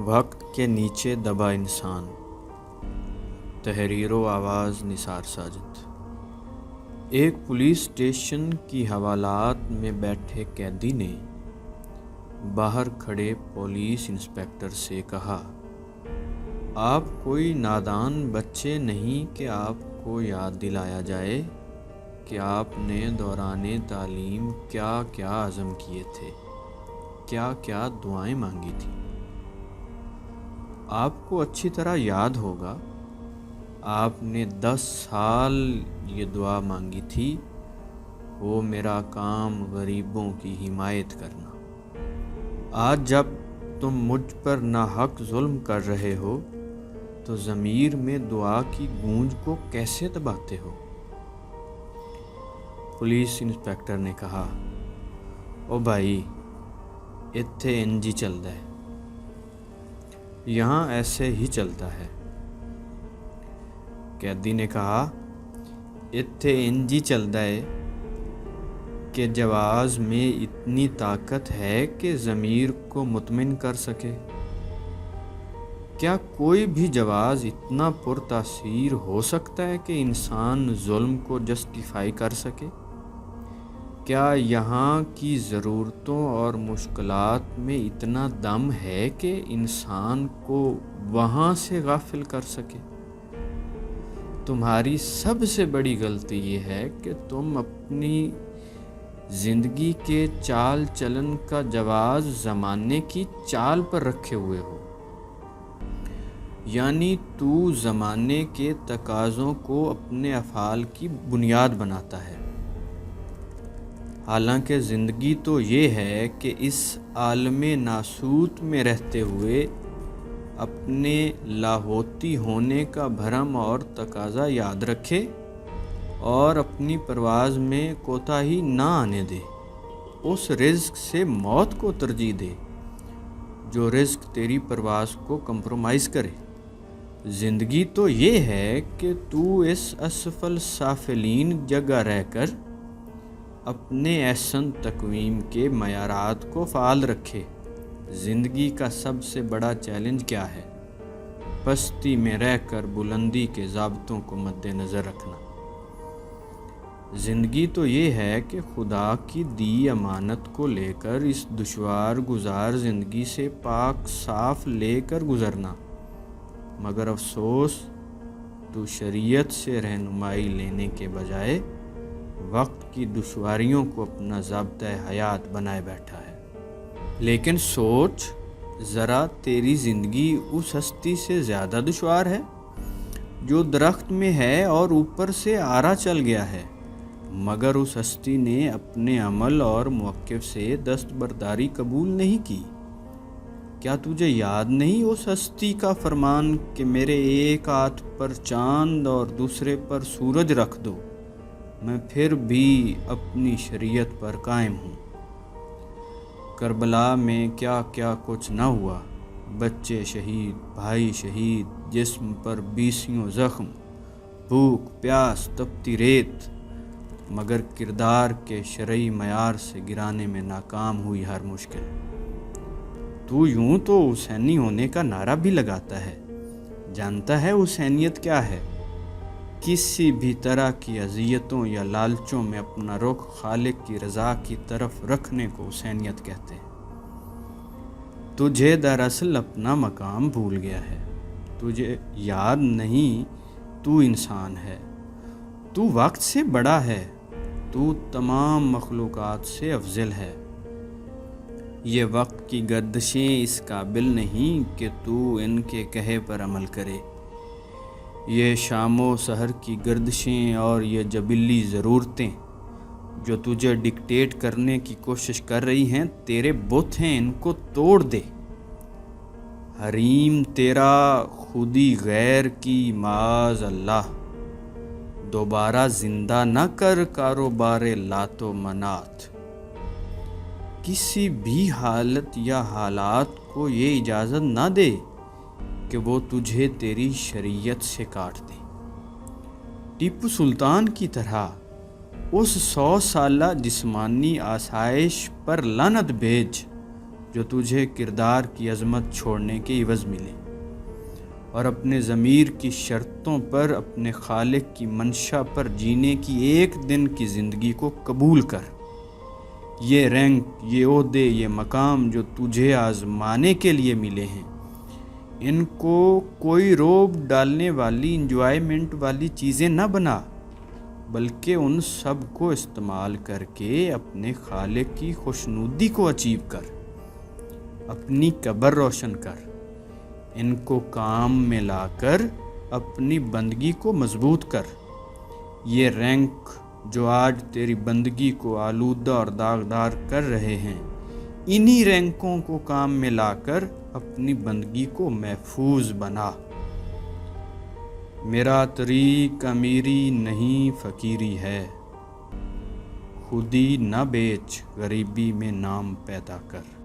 وقت کے نیچے دبا انسان. تحریر و آواز نثار ساجد. ایک پولیس اسٹیشن کی حوالات میں بیٹھے قیدی نے باہر کھڑے پولیس انسپکٹر سے کہا، آپ کوئی نادان بچے نہیں کہ آپ کو یاد دلایا جائے کہ آپ نے دوران تعلیم کیا کیا عزم کیے تھے، کیا کیا دعائیں مانگی تھیں. آپ کو اچھی طرح یاد ہوگا آپ نے 10 سال یہ دعا مانگی تھی، وہ میرا کام غریبوں کی حمایت کرنا. آج جب تم مجھ پر ناحق ظلم کر رہے ہو تو ضمیر میں دعا کی گونج کو کیسے دباتے ہو؟ پولیس انسپکٹر نے کہا، او بھائی اتھے انج ہی چلدا ہے، یہاں ایسے ہی چلتا ہے. قیدی نے کہا، اتھے انج ہی چلدا ہے کہ جواز میں اتنی طاقت ہے کہ ضمیر کو مطمئن کر سکے. کیا کوئی بھی جواز اتنا پر تاثیر ہو سکتا ہے کہ انسان ظلم کو جسٹیفائی کر سکے؟ کیا یہاں کی ضرورتوں اور مشکلات میں اتنا دم ہے کہ انسان کو وہاں سے غافل کر سکے؟ تمہاری سب سے بڑی غلطی یہ ہے کہ تم اپنی زندگی کے چال چلن کا جواز زمانے کی چال پر رکھے ہوئے ہو. یعنی تو زمانے کے تقاضوں کو اپنے افعال کی بنیاد بناتا ہے، حالانکہ زندگی تو یہ ہے کہ اس عالم ناسوت میں رہتے ہوئے اپنے لاہوتی ہونے کا بھرم اور تقاضا یاد رکھے اور اپنی پرواز میں کوتاہی نہ آنے دے. اس رزق سے موت کو ترجیح دے جو رزق تیری پرواز کو کمپرومائز کرے. زندگی تو یہ ہے کہ تو اس اسفل سافلین جگہ رہ کر اپنے احسن تقویم کے معیارات کو فعال رکھے. زندگی کا سب سے بڑا چیلنج کیا ہے؟ پستی میں رہ کر بلندی کے ضابطوں کو مد نظر رکھنا. زندگی تو یہ ہے کہ خدا کی دی امانت کو لے کر اس دشوار گزار زندگی سے پاک صاف لے کر گزرنا. مگر افسوس تو شریعت سے رہنمائی لینے کے بجائے وقت کی دشواریوں کو اپنا ضابطۂ حیات بنائے بیٹھا ہے. لیکن سوچ ذرا، تیری زندگی اس ہستی سے زیادہ دشوار ہے جو درخت میں ہے اور اوپر سے آرا چل گیا ہے، مگر اس ہستی نے اپنے عمل اور موقف سے دستبرداری قبول نہیں کی. کیا تجھے یاد نہیں اس ہستی کا فرمان کہ میرے ایک ہاتھ پر چاند اور دوسرے پر سورج رکھ دو، میں پھر بھی اپنی شریعت پر قائم ہوں. کربلا میں کیا کیا کچھ نہ ہوا، بچے شہید، بھائی شہید، جسم پر 20 زخم، بھوک پیاس تپتی ریت، مگر کردار کے شرعی معیار سے گرانے میں ناکام ہوئی ہر مشکل. تو یوں تو حسینی ہونے کا نعرہ بھی لگاتا ہے، جانتا ہے حسینیت کیا ہے؟ کسی بھی طرح کی اذیتوں یا لالچوں میں اپنا رخ خالق کی رضا کی طرف رکھنے کو حسینیت کہتے ہیں. تجھے دراصل اپنا مقام بھول گیا ہے. تجھے یاد نہیں تو انسان ہے، تو وقت سے بڑا ہے، تو تمام مخلوقات سے افضل ہے. یہ وقت کی گردشیں اس قابل نہیں کہ تو ان کے کہے پر عمل کرے. یہ شام و سحر کی گردشیں اور یہ جبلی ضرورتیں جو تجھے ڈکٹیٹ کرنے کی کوشش کر رہی ہیں تیرے بت ہیں، ان کو توڑ دے. حریم تیرا خودی غیر کی معاذ اللہ، دوبارہ زندہ نہ کر کاروبار لات و منات. کسی بھی حالت یا حالات کو یہ اجازت نہ دے کہ وہ تجھے تیری شریعت سے کاٹ دے. ٹیپو سلطان کی طرح اس 100 سالہ جسمانی آسائش پر لعنت بھیج جو تجھے کردار کی عظمت چھوڑنے کے عوض ملے، اور اپنے ضمیر کی شرطوں پر، اپنے خالق کی منشا پر جینے کی ایک دن کی زندگی کو قبول کر۔ یہ رینک، یہ عہدے، یہ مقام جو تجھے آزمانے کے لیے ملے ہیں، ان کو کوئی روب ڈالنے والی، انجوائمنٹ والی چیزیں نہ بنا، بلکہ ان سب کو استعمال کر کے اپنے خالق کی خوشنودی کو اچیو کر، اپنی قبر روشن کر، ان کو کام میں لا کر اپنی بندگی کو مضبوط کر۔ یہ رینک جو آج تیری بندگی کو آلودہ اور داغدار کر رہے ہیں، انہی رینکوں کو کام میں لا کر اپنی بندگی کو محفوظ بنا۔ میرا طریق امیری نہیں فقیری ہے، خودی نہ بیچ غریبی میں نام پیدا کر۔